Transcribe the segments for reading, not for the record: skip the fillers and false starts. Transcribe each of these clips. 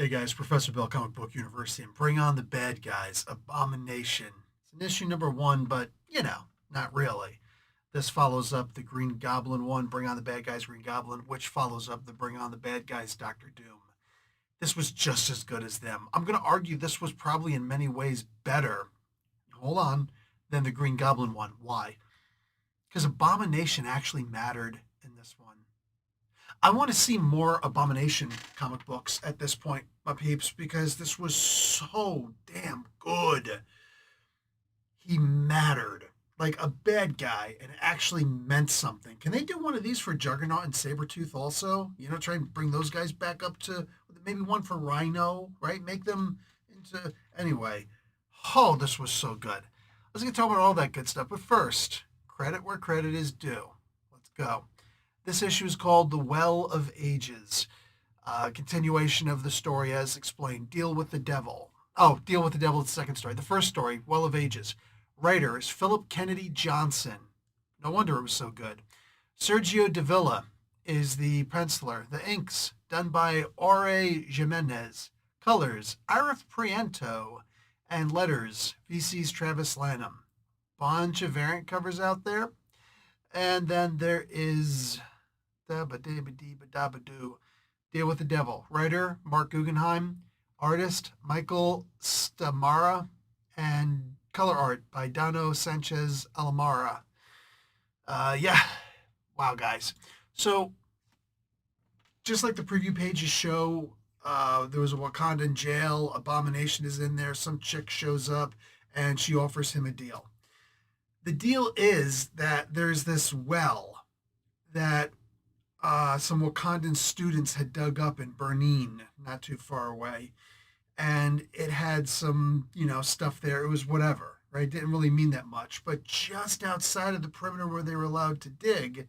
Hey guys, Professor Bill, Comic Book University, and Bring On the Bad Guys Abomination. It's an issue number one, but not really. This follows up the Green Goblin one, Bring On the Bad Guys Green Goblin, which follows up the Bring On the Bad Guys Doctor Doom. This was just as good as them. I'm going to argue this was probably in many ways better, hold on, than the Green Goblin one. Why? Because Abomination actually mattered in this one. I want to see more Abomination comic books at this point, my peeps, because this was so damn good. He mattered like a bad guy and actually meant something. Can they do one of these for Juggernaut and Sabretooth also? Try and bring those guys back up to maybe one for Rhino, right? Make them into. Anyway, oh, this was so good. Let's get talking about all that good stuff. But first, credit where credit is due. Let's go. This issue is called The Well of Ages. Continuation of the story as explained. Deal with the Devil. Oh, Deal with the Devil is the second story. The first story, Well of Ages. Writer is Philip Kennedy Johnson. No wonder it was so good. Sergio Davila is the penciler. The inks done by Ore Jimenez. Colors, Arif Priento. And letters, VC's Travis Lanham. Bunch of variant covers out there. And then there is Deal with the Devil. Writer, Mark Guggenheim. Artist, Michael Stamara. And color art by Dano Sanchez Alamara. Wow, guys. So, just like the preview pages show, there was a Wakandan jail. Abomination is in there. Some chick shows up, and she offers him a deal. The deal is that there's this well that some Wakandan students had dug up in Benin, not too far away. And it had some, stuff there. It was whatever, right? Didn't really mean that much. But just outside of the perimeter where they were allowed to dig,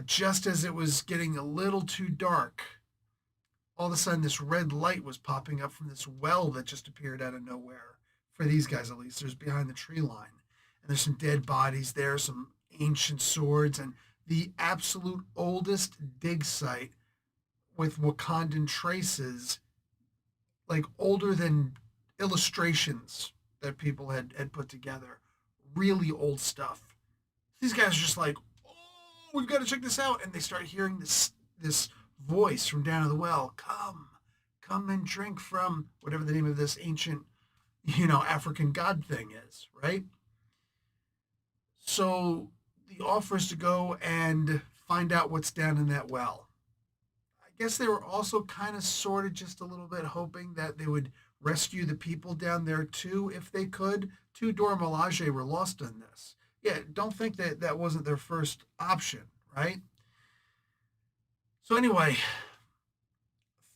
just as it was getting a little too dark, all of a sudden this red light was popping up from this well that just appeared out of nowhere. For these guys, at least. There's behind the tree line. And there's some dead bodies there, some ancient swords, and the absolute oldest dig site with Wakandan traces, like older than illustrations that people had put together. Really old stuff. These guys are just like, oh, we've got to check this out. And they start hearing this voice from down in the well. Come and drink from whatever the name of this ancient, African god thing is, right? So the offer is to go and find out what's down in that well. I guess they were also kind of sort of just a little bit hoping that they would rescue the people down there too, if they could. Two Dora Milaje were lost in this. Yeah, don't think that that wasn't their first option, right? So anyway,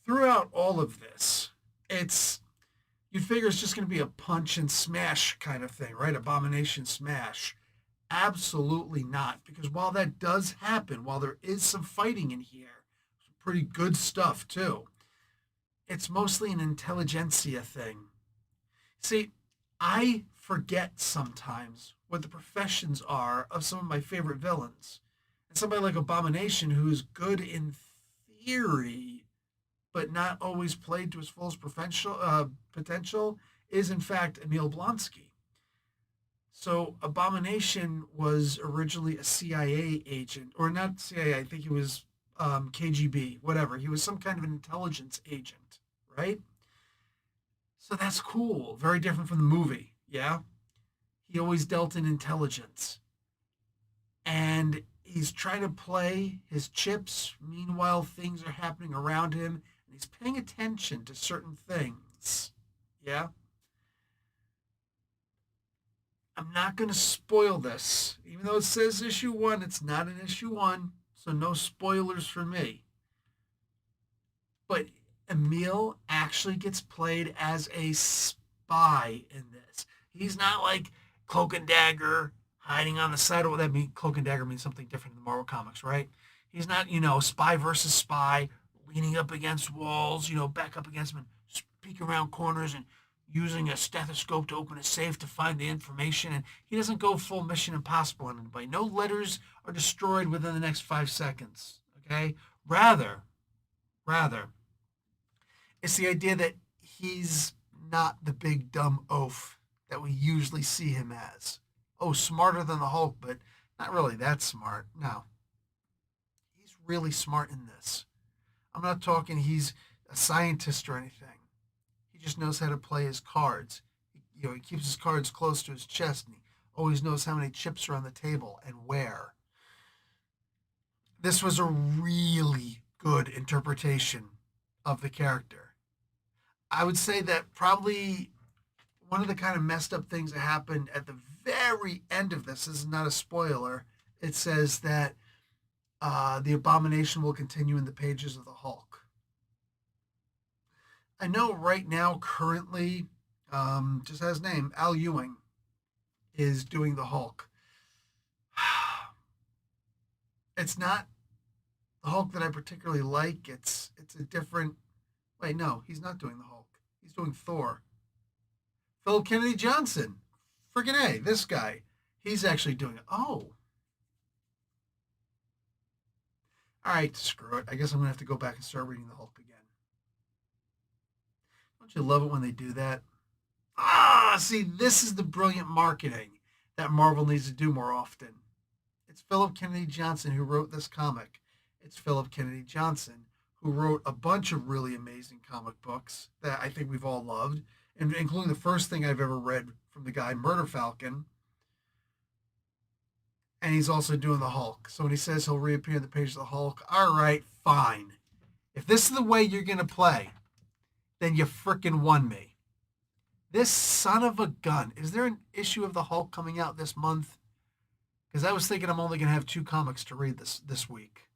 throughout all of this, you'd figure it's just going to be a punch and smash kind of thing, right? Abomination smash. Absolutely not, because while that does happen, while there is some fighting in here, some pretty good stuff too, it's mostly an intelligentsia thing. See, I forget sometimes what the professions are of some of my favorite villains. And somebody like Abomination, who is good in theory, but not always played to his fullest potential, is in fact Emil Blonsky. So Abomination was originally a CIA agent, or not CIA, I think he was KGB, whatever. He was some kind of an intelligence agent, right? So that's cool. Very different from the movie, yeah? He always dealt in intelligence. And he's trying to play his chips. Meanwhile, things are happening around him, and he's paying attention to certain things, yeah? I'm not going to spoil this. Even though it says issue 1, it's not an issue 1, so no spoilers for me. But Emil actually gets played as a spy in this. He's not like Cloak and Dagger hiding on the side. What that means, Cloak and Dagger means something different in the Marvel Comics, right? He's not, spy versus spy, leaning up against walls, back up against them and peek around corners and using a stethoscope to open a safe to find the information, and he doesn't go full Mission Impossible on anybody. No letters are destroyed within the next 5 seconds, okay? Rather, It's the idea that he's not the big dumb oaf that we usually see him as. Oh, smarter than the Hulk, but not really that smart. No, he's really smart in this. I'm not talking he's a scientist or anything. He just knows how to play his cards. He keeps his cards close to his chest and he always knows how many chips are on the table and where. This was a really good interpretation of the character. I would say that probably one of the kind of messed up things that happened at the very end of this is not a spoiler. It says that the abomination will continue in the pages of the Hulk. I know right now, currently, just as name, Al Ewing is doing the Hulk. It's not the Hulk that I particularly like. It's a different. Wait, no, he's not doing the Hulk. He's doing Thor. Philip Kennedy Johnson. Friggin' A, this guy. He's actually doing it. Oh. All right, screw it. I guess I'm going to have to go back and start reading the Hulk again. Don't you love it when they do that? See, this is the brilliant marketing that Marvel needs to do more often. It's Philip Kennedy Johnson who wrote this comic. It's Philip Kennedy Johnson who wrote a bunch of really amazing comic books that I think we've all loved, and including the first thing I've ever read from the guy, Murder Falcon. And he's also doing the Hulk. So when he says he'll reappear in the page of the Hulk, all right, fine. If this is the way you're going to play, then you frickin' won me. This son of a gun. Is there an issue of the Hulk coming out this month? Because I was thinking I'm only going to have 2 comics to read this week.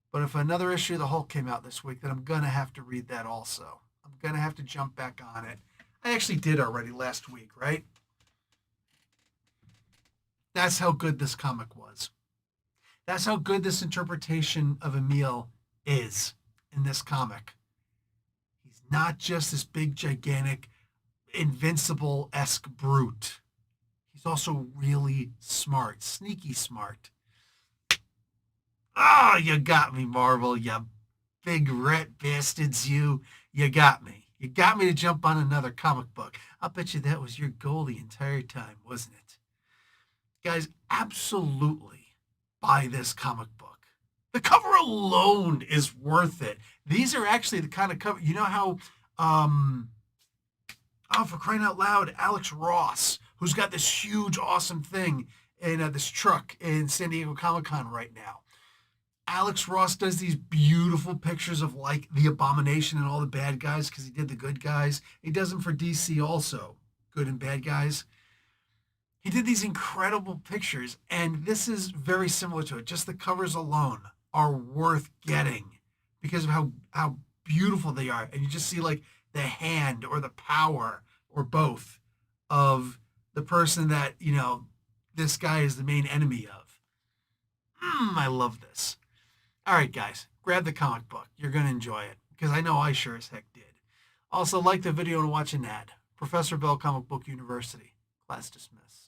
But if another issue of the Hulk came out this week, then I'm going to have to read that also. I'm going to have to jump back on it. I actually did already last week, right? That's how good this comic was. That's how good this interpretation of Emil is in this comic. He's not just this big, gigantic, invincible-esque brute. He's also really smart, sneaky smart. Oh, you got me, Marvel, you big rat bastards, you. You got me. You got me to jump on another comic book. I'll bet you that was your goal the entire time, wasn't it? Guys, absolutely buy this comic book. The cover alone is worth it. These are actually the kind of cover, you know how, for crying out loud, Alex Ross, who's got this huge, awesome thing in this truck in San Diego Comic-Con right now. Alex Ross does these beautiful pictures of like the Abomination and all the bad guys because he did the good guys. He does them for DC also, good and bad guys. He did these incredible pictures, and this is very similar to it. Just the covers alone are worth getting because of how beautiful they are. And you just see like the hand or the power or both of the person that, this guy is the main enemy of. I love this. All right, guys, grab the comic book. You're going to enjoy it because I know I sure as heck did. Also, like the video and watch an ad. Professor Bell Comic Book University. Class dismissed.